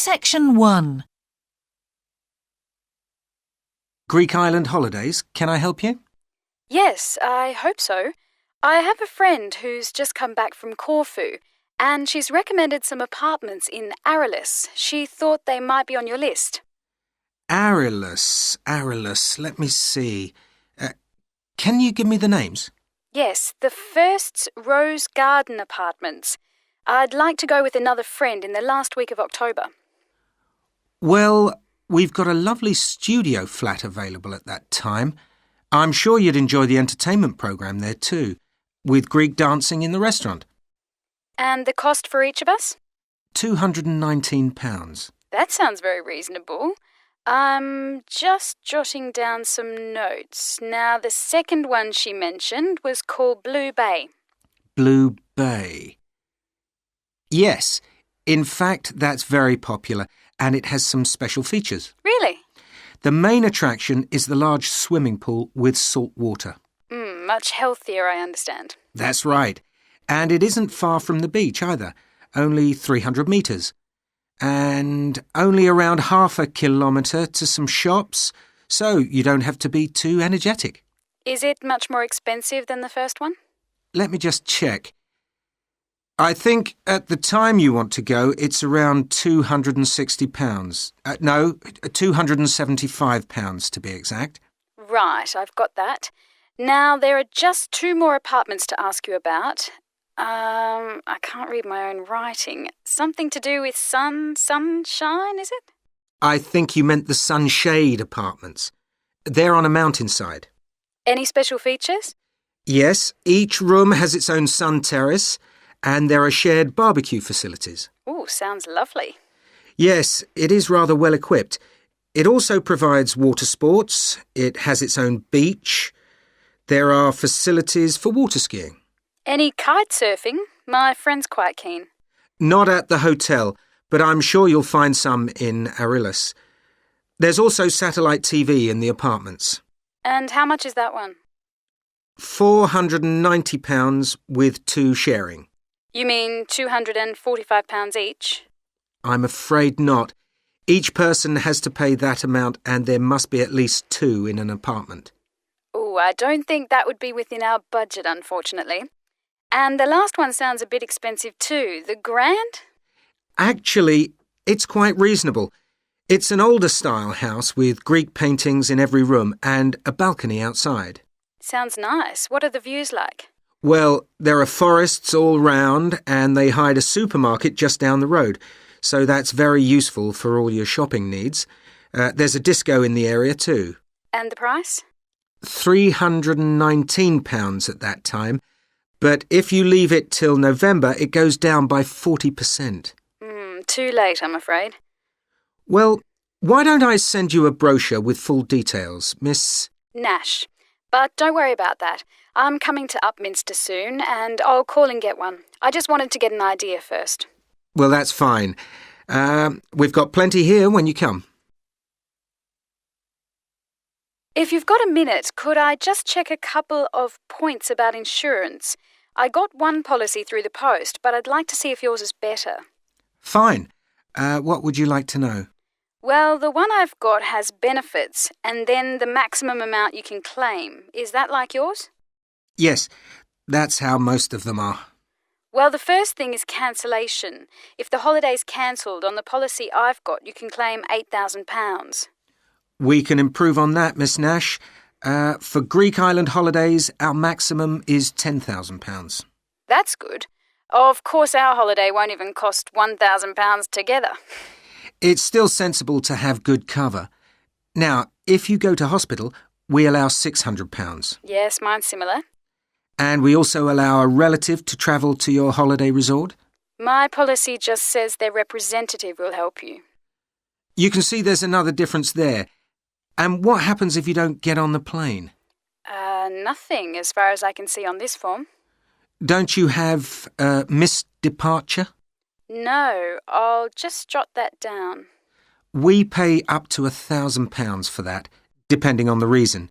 Section 1. Greek Island holidays, can I help you? Yes, I hope so. I have a friend who's just come back from Corfu, and she's recommended some apartments in Arillis. She thought they might be on your list. Arillis, let me see. Can you give me the names? Yes, the first's Rose Garden Apartments. I'd like to go with another friend in the last week of October. Well, we've got a lovely studio flat available at that time. I'm sure you'd enjoy the entertainment programme there too, with Greek dancing in the restaurant. And the cost for each of us? £219. That sounds very reasonable. I'm just jotting down some notes. Now, the second one she mentioned was called Blue Bay. Blue Bay. Yes, in fact, that's very popular, and it has some special features. Really? The main attraction is the large swimming pool with salt water. Much healthier, I understand. That's right. And it isn't far from the beach either, only 300 metres. And only around half a kilometre to some shops, so you don't have to be too energetic. Is it much more expensive than the first one? Let me just check. I think at the time you want to go, it's around £260. No, £275 to be exact. Right, I've got that. Now, there are just 2 more apartments to ask you about. I can't read my own writing. Something to do with sunshine, is it? I think you meant the Sunshade Apartments. They're on a mountainside. Any special features? Yes, each room has its own sun terrace, and there are shared barbecue facilities. Ooh, sounds lovely. Yes, it is rather well equipped. It also provides water sports. It has its own beach. There are facilities for water skiing. Any kite surfing? My friend's quite keen. Not at the hotel, but I'm sure you'll find some in Arillis. There's also satellite TV in the apartments. And how much is that one? £490 with 2 sharing. You mean £245 each? I'm afraid not. Each person has to pay that amount, and there must be at least 2 in an apartment. Ooh, I don't think that would be within our budget, unfortunately. And the last one sounds a bit expensive too. The Grand? Actually, it's quite reasonable. It's an older style house with Greek paintings in every room and a balcony outside. Sounds nice. What are the views like? Well, there are forests all round, and they hide a supermarket just down the road, so that's very useful for all your shopping needs. There's a disco in the area too. And the price? £319 at that time, but if you leave it till November, it goes down by 40%. Too late, I'm afraid. Well, why don't I send you a brochure with full details, Miss... Nash. But don't worry about that. I'm coming to Upminster soon, and I'll call and get one. I just wanted to get an idea first. Well, that's fine. We've got plenty here when you come. If you've got a minute, could I just check a couple of points about insurance? I got one policy through the post, but I'd like to see if yours is better. Fine. What would you like to know? Well, the one I've got has benefits, and then the maximum amount you can claim. Is that like yours? Yes, that's how most of them are. Well, the first thing is cancellation. If the holiday's cancelled on the policy I've got, you can claim £8,000. We can improve on that, Miss Nash. For Greek Island holidays, our maximum is £10,000. That's good. Of course, our holiday won't even cost £1,000 together. It's still sensible to have good cover. Now, if you go to hospital, we allow £600. Yes, mine's similar. And we also allow a relative to travel to your holiday resort? My policy just says their representative will help you. You can see there's another difference there. And what happens if you don't get on the plane? Nothing, as far as I can see on this form. Don't you have missed departure? No, I'll just jot that down. We pay up to £1,000 for that, depending on the reason.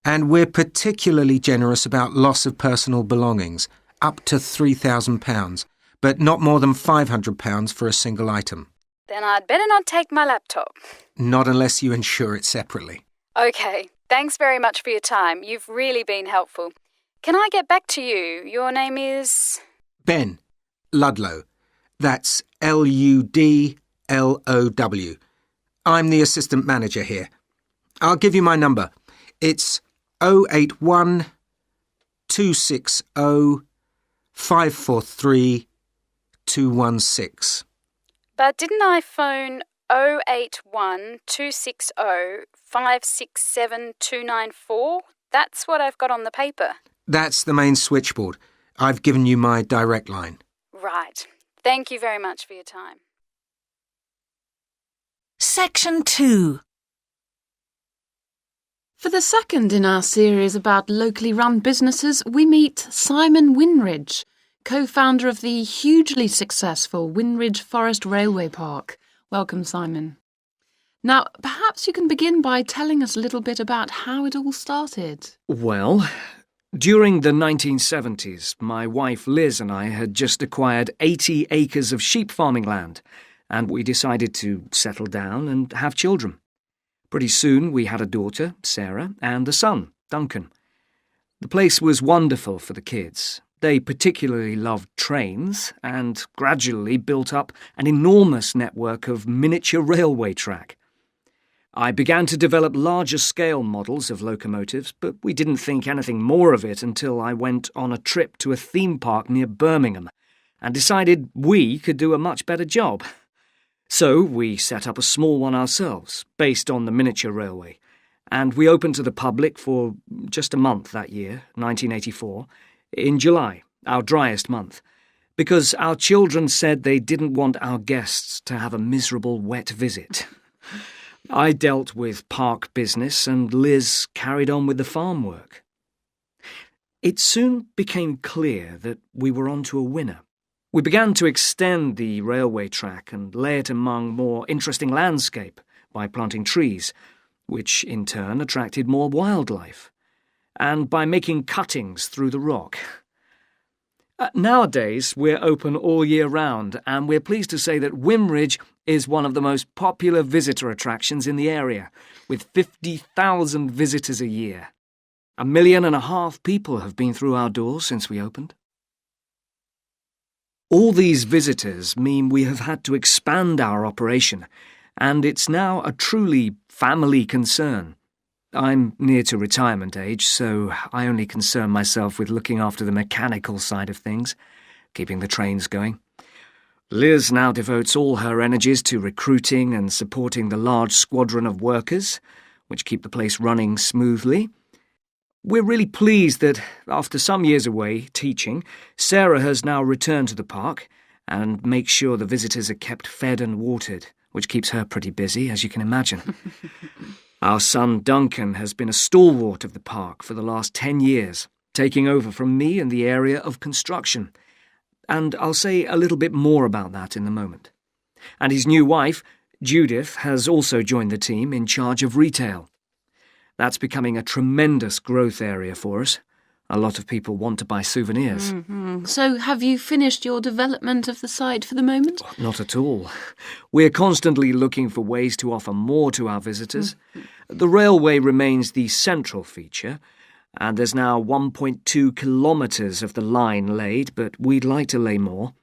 And we're particularly generous about loss of personal belongings, up to £3,000, but not more than £500 for a single item. Then I'd better not take my laptop. Not unless you insure it separately. Okay, thanks very much for your time. You've really been helpful. Can I get back to you? Your name is... Ben Ludlow. That's Ludlow. I'm the assistant manager here. I'll give you my number. It's 081 260 543 216. But didn't I phone 081 260 567 294? That's what I've got on the paper. That's the main switchboard. I've given you my direct line. Right. Thank you very much for your time. Section 2. For the second in our series about locally run businesses, we meet Simon Winridge, co-founder of the hugely successful Winridge Forest Railway Park. Welcome, Simon. Now, perhaps you can begin by telling us a little bit about how it all started. Well, during the 1970s, my wife Liz and I had just acquired 80 acres of sheep farming land, and we decided to settle down and have children. Pretty soon we had a daughter, Sarah, and a son, Duncan. The place was wonderful for the kids. They particularly loved trains and gradually built up an enormous network of miniature railway track. I began to develop larger-scale models of locomotives, but we didn't think anything more of it until I went on a trip to a theme park near Birmingham and decided we could do a much better job. So we set up a small one ourselves, based on the miniature railway, and we opened to the public for just a month that year, 1984, in July, our driest month, because our children said they didn't want our guests to have a miserable wet visit. I dealt with park business and Liz carried on with the farm work. It soon became clear that we were onto a winner. We began to extend the railway track and lay it among more interesting landscape by planting trees, which in turn attracted more wildlife, and by making cuttings through the rock. Nowadays, we're open all year round, and we're pleased to say that Winridge is one of the most popular visitor attractions in the area, with 50,000 visitors a year. 1.5 million people have been through our doors since we opened. All these visitors mean we have had to expand our operation, and it's now a truly family concern. I'm near to retirement age, so I only concern myself with looking after the mechanical side of things, keeping the trains going. Liz now devotes all her energies to recruiting and supporting the large squadron of workers, which keep the place running smoothly. We're really pleased that, after some years away teaching, Sarah has now returned to the park and makes sure the visitors are kept fed and watered, which keeps her pretty busy, as you can imagine. Our son Duncan has been a stalwart of the park for the last 10 years, taking over from me in the area of construction. And I'll say a little bit more about that in a moment. And his new wife, Judith, has also joined the team in charge of retail. That's becoming a tremendous growth area for us. A lot of people want to buy souvenirs. Mm-hmm. So have you finished your development of the site for the moment? Not at all. We're constantly looking for ways to offer more to our visitors. The railway remains the central feature, and there's now 1.2 kilometres of the line laid, but we'd like to lay more.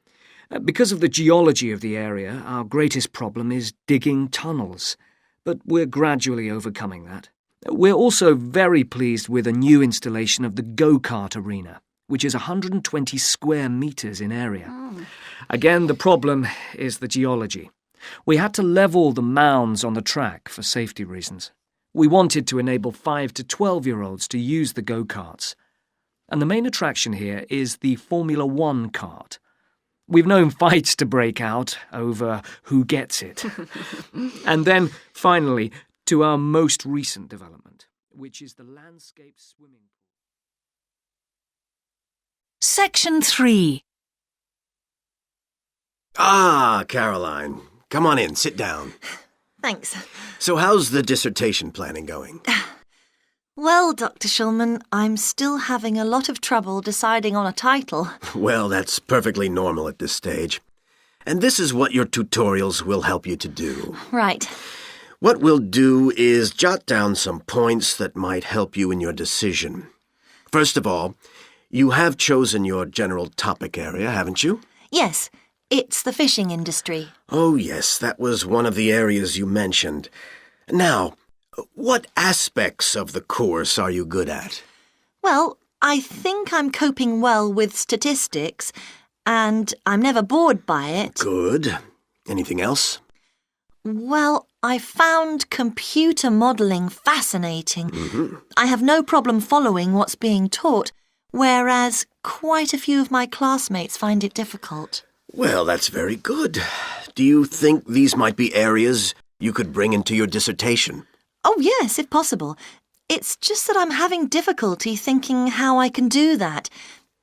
Because of the geology of the area, our greatest problem is digging tunnels, but we're gradually overcoming that. We're also very pleased with a new installation of the go-kart arena, which is 120 square metres in area. Again, the problem is the geology. We had to level the mounds on the track for safety reasons. We wanted to enable 5 to 12-year-olds to use the go-karts. And the main attraction here is the Formula One kart. We've known fights to break out over who gets it. And then, finally, to our most recent development, which is the landscape swimming pool. Section 3. Ah, Caroline. Come on in, sit down. Thanks. So how's the dissertation planning going? Well, Dr. Shulman, I'm still having a lot of trouble deciding on a title. Well, that's perfectly normal at this stage. And this is what your tutorials will help you to do. Right. What we'll do is jot down some points that might help you in your decision. First of all, you have chosen your general topic area, haven't you? Yes, it's the fishing industry. Oh, yes, that was one of the areas you mentioned. Now, what aspects of the course are you good at? Well, I think I'm coping well with statistics, and I'm never bored by it. Good. Anything else? Well, I found computer modelling fascinating. I have no problem following what's being taught, whereas quite a few of my classmates find it difficult. Well, that's very good. Do you think these might be areas you could bring into your dissertation? Oh, yes, if possible. It's just that I'm having difficulty thinking how I can do that.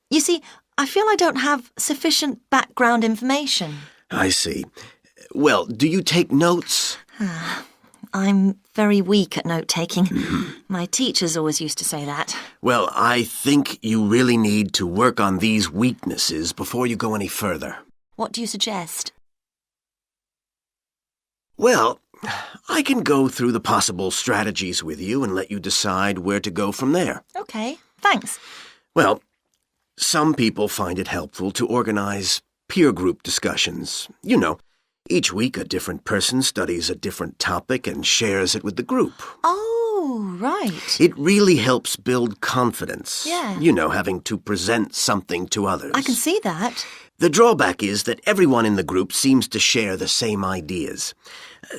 You see, I feel I don't have sufficient background information. I see. Well, do you take notes? I'm very weak at note-taking. My teachers always used to say that. Well, I think you really need to work on these weaknesses before you go any further. What do you suggest? Well, I can go through the possible strategies with you and let you decide where to go from there. Okay, thanks. Well, some people find it helpful to organize peer group discussions. You know, each week a different person studies a different topic and shares it with the group. Oh, right. It really helps build confidence. Yeah. You know, having to present something to others. I can see that. The drawback is that everyone in the group seems to share the same ideas.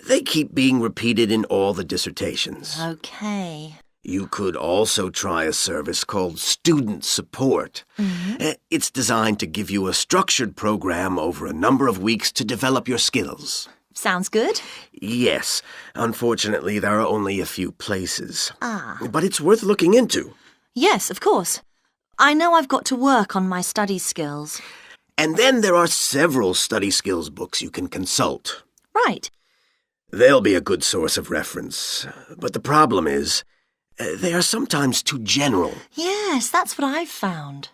They keep being repeated in all the dissertations. Okay. You could also try a service called Student Support. It's designed to give you a structured program over a number of weeks to develop your skills. Sounds good. Yes. Unfortunately, there are only a few places. Ah. But it's worth looking into. Yes, of course. I know I've got to work on my study skills. And then there are several study skills books you can consult. Right. They'll be a good source of reference. But the problem is, they are sometimes too general. Yes, that's what I've found.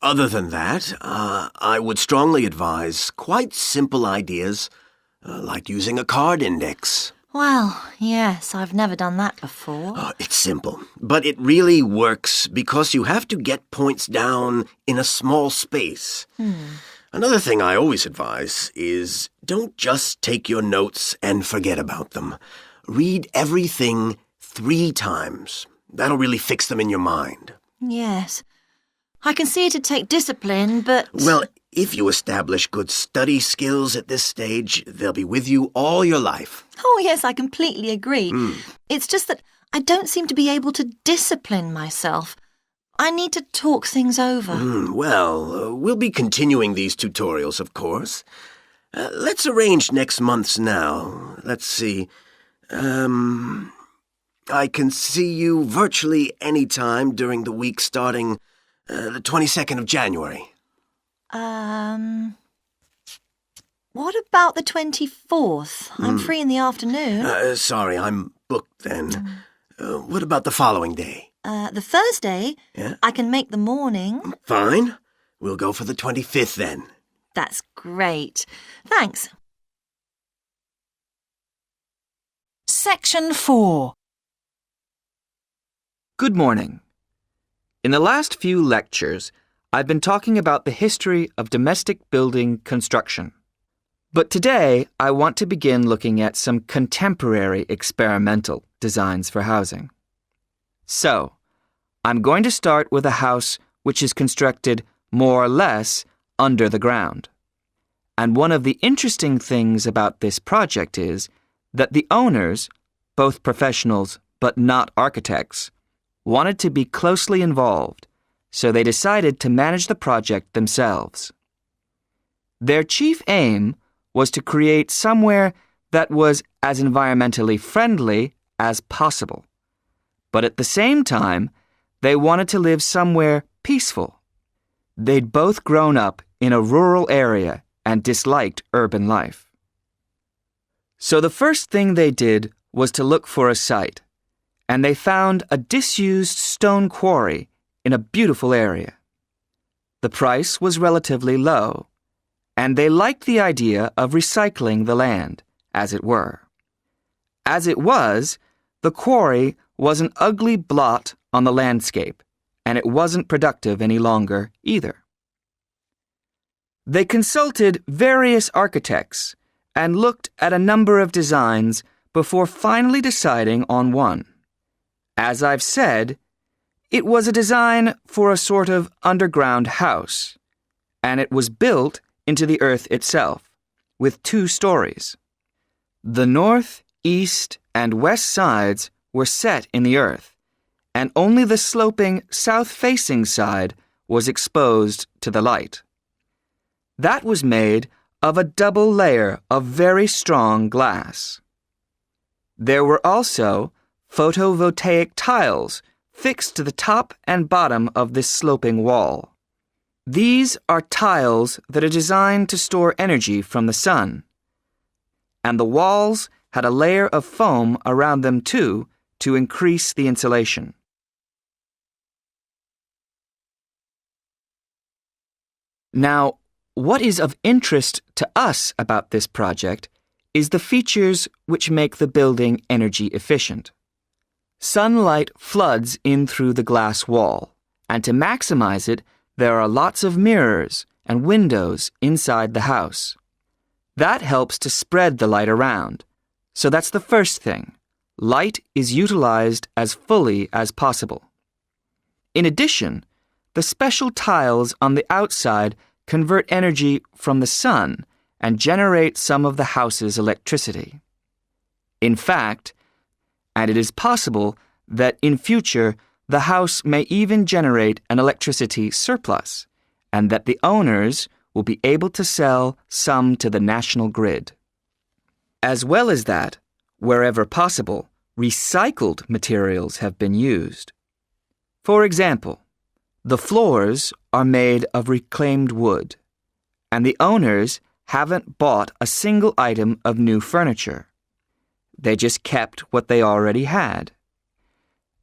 Other than that, I would strongly advise quite simple ideas, like using a card index. Well, yes, I've never done that before. Oh, it's simple, but it really works because you have to get points down in a small space. Another thing I always advise is don't just take your notes and forget about them. Read everything 3 times. That'll really fix them in your mind. Yes. I can see it'd take discipline, but... Well, if you establish good study skills at this stage, they'll be with you all your life. Oh, yes, I completely agree. It's just that I don't seem to be able to discipline myself. I need to talk things over. We'll be continuing these tutorials, of course. Let's arrange next month's now. Let's see. I can see you virtually any time during the week starting the 22nd of January. What about the 24th? I'm free in the afternoon. Sorry, I'm booked then. What about the following day? The Thursday? Yeah? I can make the morning. Fine. We'll go for the 25th then. That's great. Thanks. Section 4. Good morning. In the last few lectures, I've been talking about the history of domestic building construction. But today, I want to begin looking at some contemporary experimental designs for housing. So, I'm going to start with a house which is constructed more or less under the ground. And one of the interesting things about this project is that the owners, both professionals but not architects, wanted to be closely involved, so they decided to manage the project themselves. Their chief aim was to create somewhere that was as environmentally friendly as possible. But at the same time, they wanted to live somewhere peaceful. They'd both grown up in a rural area and disliked urban life. So the first thing they did was to look for a site, and they found a disused stone quarry in a beautiful area. The price was relatively low, and they liked the idea of recycling the land, as it were. As it was, the quarry was an ugly blot on the landscape, and it wasn't productive any longer either. They consulted various architects and looked at a number of designs before finally deciding on one. As I've said, it was a design for a sort of underground house, and it was built into the earth itself, with 2 stories. The north, east, and west sides were set in the earth, and only the sloping south-facing side was exposed to the light. That was made of a double layer of very strong glass. There were also photovoltaic tiles fixed to the top and bottom of this sloping wall. These are tiles that are designed to store energy from the sun, and the walls had a layer of foam around them too to increase the insulation. Now, what is of interest to us about this project is the features which make the building energy efficient. Sunlight floods in through the glass wall, and to maximize it, there are lots of mirrors and windows inside the house. That helps to spread the light around. So that's the first thing. Light is utilized as fully as possible. In addition, the special tiles on the outside convert energy from the sun and generate some of the house's electricity. In fact, and it is possible that in future the house may even generate an electricity surplus, and that the owners will be able to sell some to the national grid. As well as that, wherever possible, recycled materials have been used. For example, the floors are made of reclaimed wood, and the owners haven't bought a single item of new furniture. They just kept what they already had.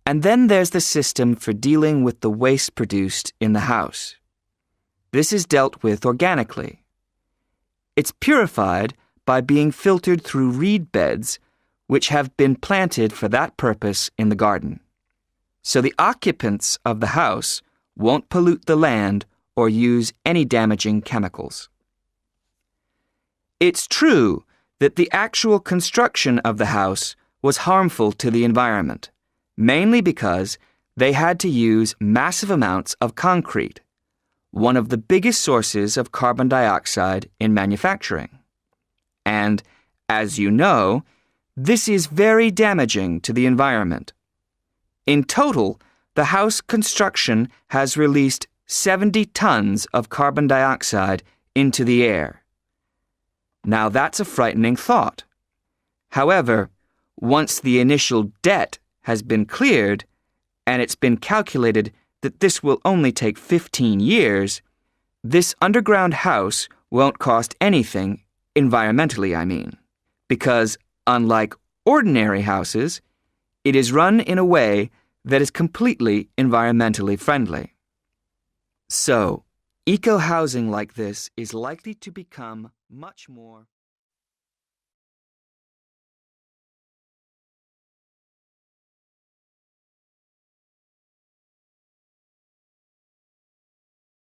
And then there's the system for dealing with the waste produced in the house. This is dealt with organically. It's purified by being filtered through reed beds which have been planted for that purpose in the garden. So the occupants of the house won't pollute the land or use any damaging chemicals. It's true that the actual construction of the house was harmful to the environment, mainly because they had to use massive amounts of concrete, one of the biggest sources of carbon dioxide in manufacturing. And, as you know, this is very damaging to the environment. In total, the house construction has released 70 tons of carbon dioxide into the air. Now that's a frightening thought. However, once the initial debt has been cleared, and it's been calculated that this will only take 15 years, this underground house won't cost anything, environmentally I mean, because unlike ordinary houses, it is run in a way that is completely environmentally friendly. So, eco-housing like this is likely to become much more